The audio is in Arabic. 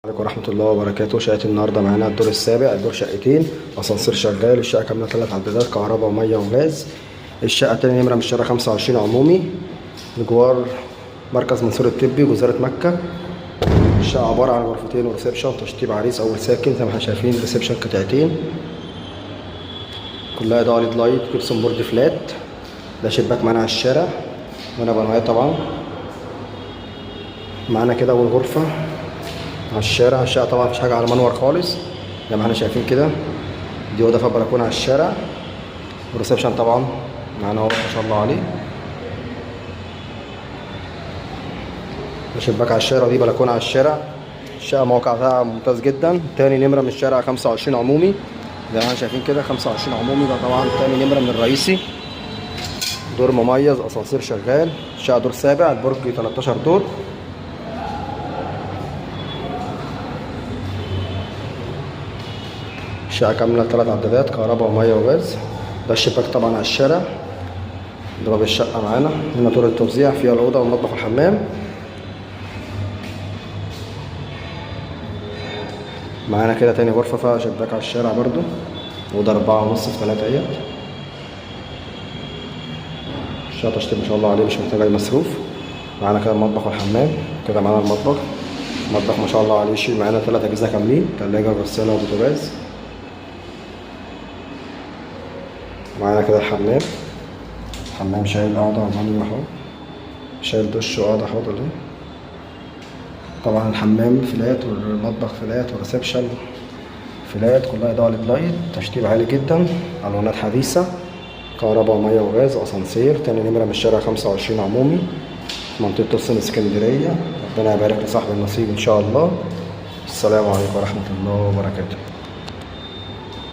عليكم ورحمة الله وبركاته. شقة النهاردة معانا الدور السابع، الدور شقتين، أسانسير شغال، الشقة كاملة 3 عدادات كهرباء ومية وغاز. الشقة تاني نمرة من الشارع 25 عمومي بجوار مركز منصور الطبي وجزيرة مكة. الشقة عبارة عن غرفتين وريسبشن تشطيب عريس أول ساكن زي ما احنا شايفين. ريسبشن قطعتين كلها إضاءة ليد لايت، جبسون بورد فلات. ده شباك معانا على الشارع وأنا بنوعية طبعا. معانا كده أول غرفة على الشارع. الشقة طبعا مفيش حاجة على منور خالص زي ما احنا شايفين كده. دي أوضة فيها بلكونة على الشارع، والريسبشن طبعا معانا اهو ما شاء الله عليه. ده شباك على الشارع ودي بلكونة على الشارع. الشقة موقعها ممتاز جدا. تاني نمرة من الشارع 25 عمومي زي ما احنا شايفين كده. 25 عمومي ده طبعا تاني نمرة من الرئيسي. دور مميز، أسانسير شغال. الشقة دور سابع، البرج 13 دور. الشقة كاملة 3 عدادات كهرباء ومية وغاز. ده الشباك طبعا على الشارع. ده باب الشقة معانا. هنا طور التوزيع فيها الأوضة والمطبخ والحمام. معانا كده تاني غرفة فيها شباك على الشارع برضو. أوضة 4.5 في 3 ايات. الشقة تشطيب ما شاء الله عليه، مش محتاج أي مصروف. معانا كده المطبخ والحمام. كده معانا المطبخ ما شاء الله عليه. يشيل معانا 3 أجهزة كاملين، تلاجة وغسالة وبوتاجاز. معانا كده الحمام شايل قاعدة وبانيو اهو، شايل دش وقاعدة حوض اهي. طبعا الحمام فلات والمطبخ فلات والريسبشن فلات، كلها إضاءة ليد لايت، تشطيب عالي جدا، ألوانات حديثة، كهرباء ومية وغاز، أسانسير. تاني نمرة من الشارع 25 عمومي، منطقة توسن اسكندرية. ربنا يبارك لصاحب النصيب إن شاء الله. السلام عليكم ورحمة الله وبركاته.